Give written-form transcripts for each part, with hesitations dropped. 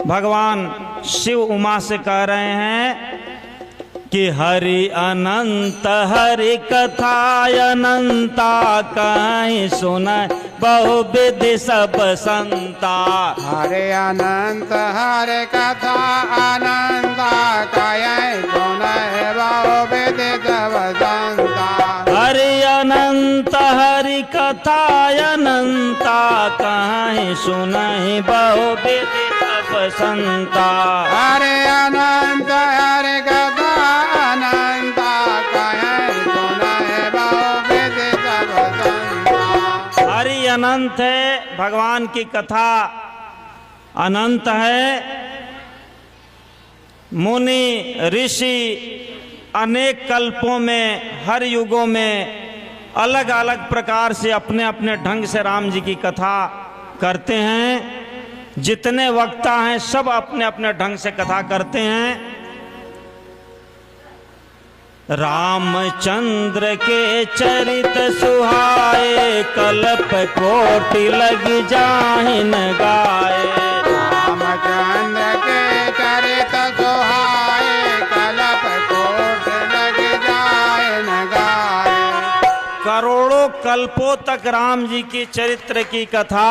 भगवान शिव उमा से कह रहे हैं कि हरि अनंत हरि कथा अनंता कहीं सुनाए बहुविधि सब संता। हरे अनंत हरे कथा अनंता कहीं सुनाए बहुविधि सब संता। हरि अनंत हरि कथा अनंता कहीं सुनाए बहुविधि सब संता। हरे अनंत हरे कथा अनंता कहीं सुनाए बहुविधि सब संता। हरि अनंत है, भगवान की कथा अनंत है। मुनि ऋषि अनेक कल्पों में हर युगों में अलग अलग प्रकार से अपने अपने ढंग से राम जी की कथा करते हैं। जितने वक्ता हैं सब अपने अपने ढंग से कथा करते हैं। रामचंद्र के चरित सुहाए कल्प कोटि लग जाहिन गाए। रामचंद्र के चरित सुहाए कल्प कोटि लग जाहिन गाए। करोड़ों कल्पों तक राम जी की चरित्र की कथा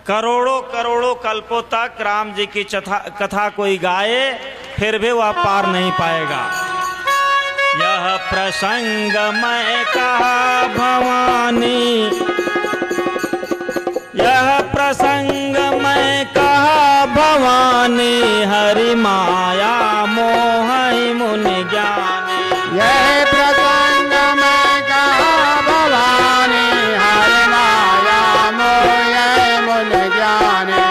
करोड़ों करोड़ों कल्पों तक राम जी की कथा कोई गाए फिर भी वह पार नहीं पाएगा। यह प्रसंग मैं कहा भवानी, यह प्रसंग मैं कहा भवानी, हरि माया मोह मुनि ज्ञानी। यह प्रसंग मैं कहा भवानी, हरि माया मोह मुनि ज्ञानी।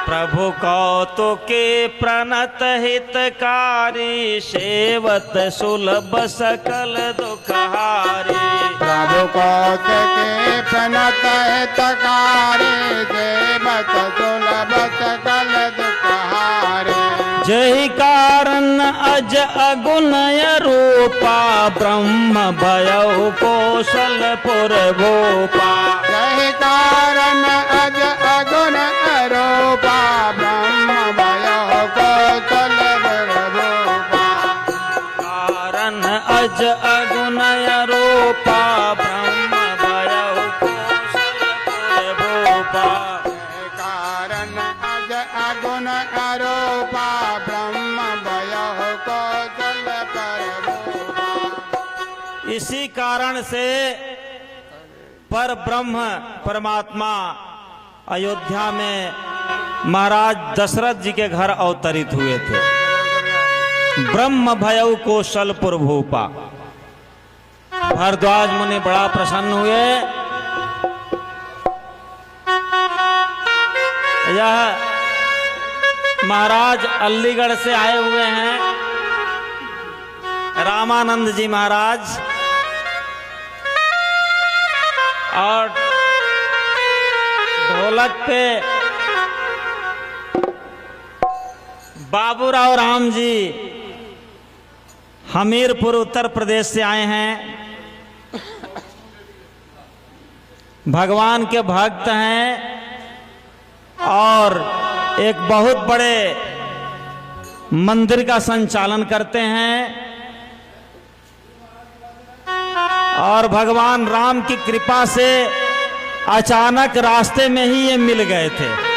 प्रभु कौतुके प्रणत हितकारी, सेवत सुलभ सकल दुखहारी। प्रभु कौतुके प्रणत हितकारी, सेवत सुलभ सकल दुखहारी। जहि कारण अज अगुनय रूपा, ब्रह्म भयउ कौशलपुर भूपा। जहि कारण अज अगुन रूपा, ब्रह्म भयउ कौशलपुर भूपा। कारण अज अगुनय रूपा, ब्रह्म भयउ कौशलपुर भूपा। कारण अज अगुन रूपा, ब्रह्म भयउ कौशलपुर भूपा। इसी कारण से पर ब्रह्म परमात्मा अयोध्या में महाराज दशरथ जी के घर अवतरित हुए थे। ब्रह्म भयउ कौशलपुर भूपा। भारद्वाज मुनि बड़ा प्रसन्न हुए। यह महाराज अलीगढ़ से आए हुए हैं, रामानंद जी महाराज, और ढोलक पे बाबूराव राम जी हमीरपुर उत्तर प्रदेश से आए हैं। भगवान के भक्त हैं और एक बहुत बड़े मंदिर का संचालन करते हैं। और भगवान राम की कृपा से अचानक रास्ते में ही ये मिल गए थे।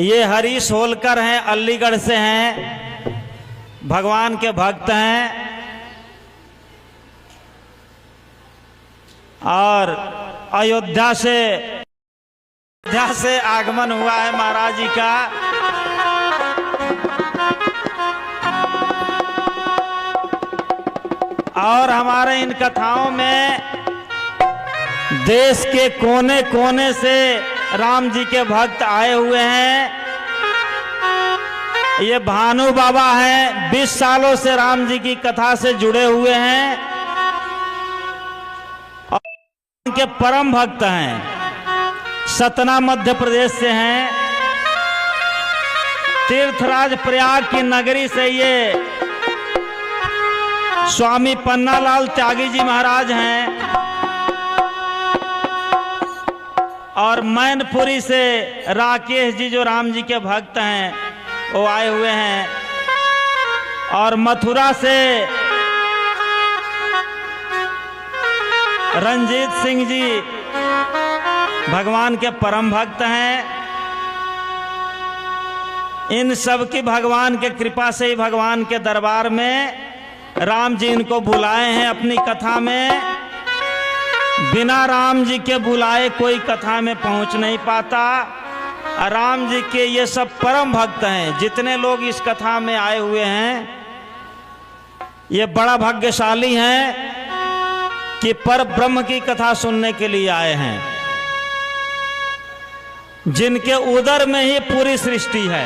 ये हरीश होलकर हैं, अलीगढ़ से हैं, भगवान के भक्त हैं। और अयोध्या से आगमन हुआ है महाराज जी का। और हमारे इन कथाओं में देश के कोने कोने से राम जी के भक्त आए हुए हैं। ये भानु बाबा हैं, 20 सालों से राम जी की कथा से जुड़े हुए हैं और उनके परम भक्त हैं। सतना मध्य प्रदेश से हैं। तीर्थराज प्रयाग की नगरी से ये स्वामी पन्नालाल त्यागी जी महाराज हैं और मैनपुरी से राकेश जी जो राम जी के भक्त हैं वो आए हुए हैं और मथुरा से रंजीत सिंह जी भगवान के परम भक्त हैं। इन सब की भगवान के कृपा से ही भगवान के दरबार में राम जी इनको बुलाए हैं अपनी कथा में। बिना राम जी के बुलाए कोई कथा में पहुंच नहीं पाता। राम जी के ये सब परम भक्त हैं। जितने लोग इस कथा में आए हुए हैं ये बड़ा भाग्यशाली हैं कि पर ब्रह्म की कथा सुनने के लिए आए हैं, जिनके उदर में ही पूरी सृष्टि है।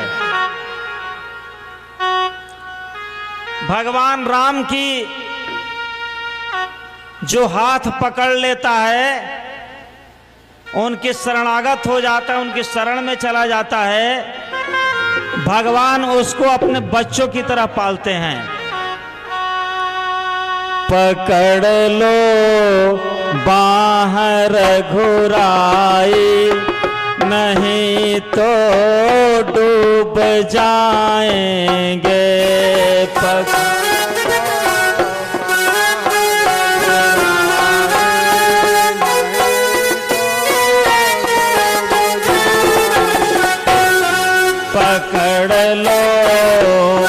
भगवान राम की जो हाथ पकड़ लेता है, उनके शरणागत हो जाता है, उनकी शरण में चला जाता है, भगवान उसको अपने बच्चों की तरह पालते हैं। पकड़ लो बाहर घुराई, नहीं तो डूब जाएंगे। पकड़ लो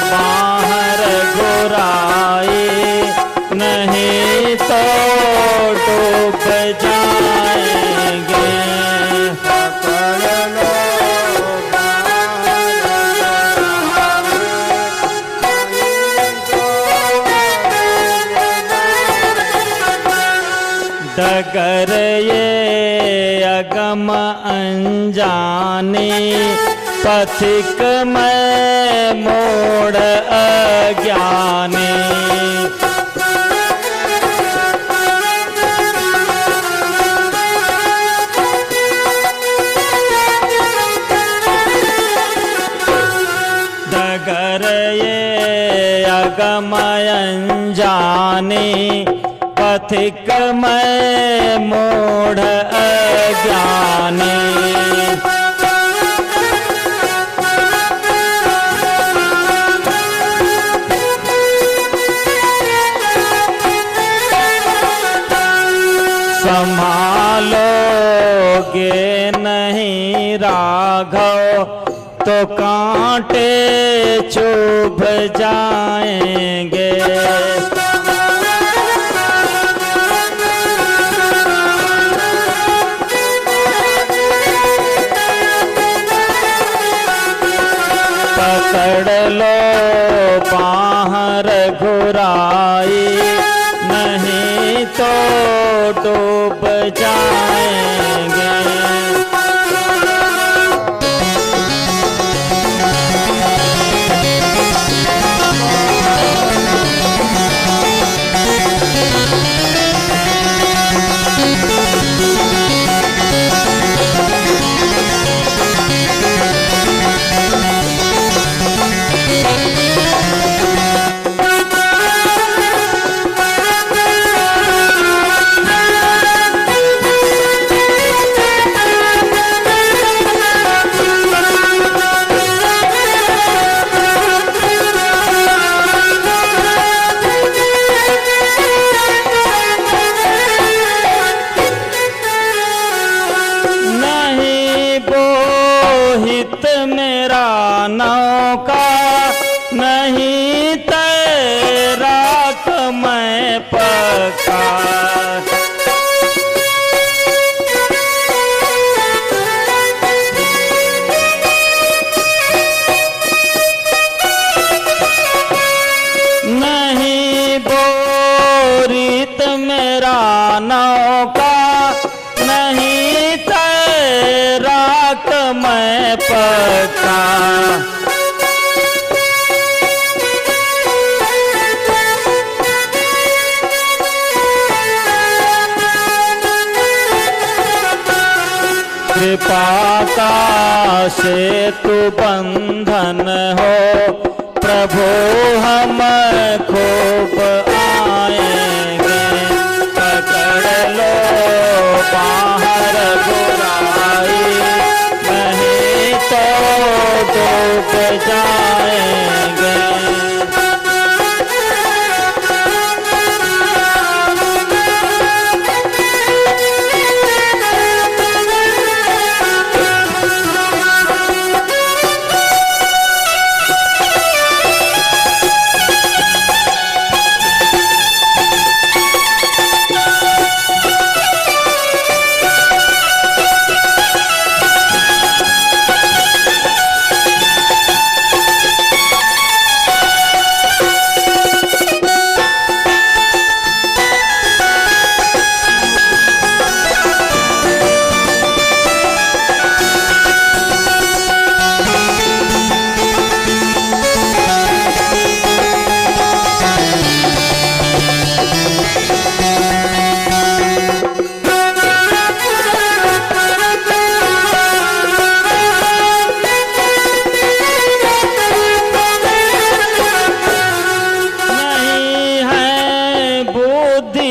बाहर घुराई, नहीं तो डूब जाएंगे। डगर ये अगम अनजाने, पथिक में मोड़ अज्ञानी। डगर ये अगम अनजाने, पथिक में मोड़ अज्ञानी। संभालोगे नहीं राघव तो कांटे चुभ जाएंगे। पकड़ लो बाहर घुराई, नहीं तो डूब जाएंगे। नौका नहीं तैराक मैं पक्का। नहीं बोरित मेरा नौका, नहीं तैराक मैं पक्का। कृपा का सेतु बंधन हो, प्रभु हम खूब आएंगे। पकड़ लो बाहर बुराई, नहीं तो डूब जाएंगे।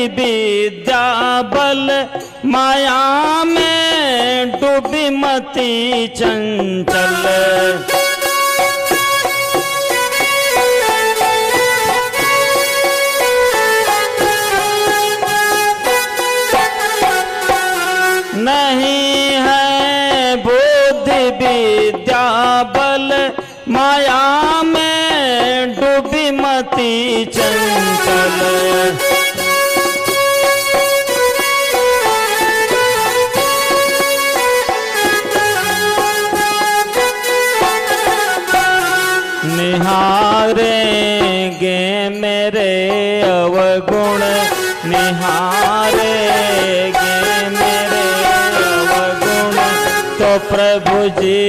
विद्या बल माया में डूबी मति चंचल। नहीं है बुद्धि विद्या बल माया में डूबी मति चंचल। निहारेंगे मेरे अवगुण, निहारेंगे मेरे अवगुण, तो प्रभु जी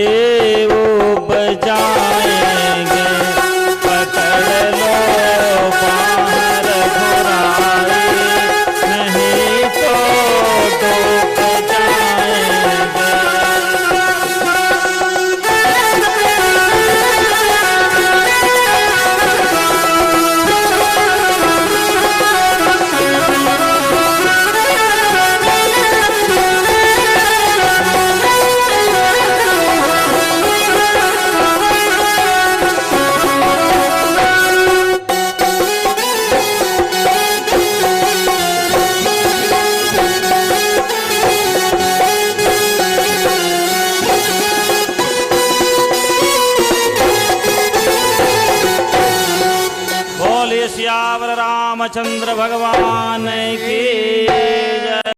उब जाएंगे। पकड़ लो बाहर बुराई, नहीं तो डूब जाएंगे। सियावर रामचंद्र भगवान की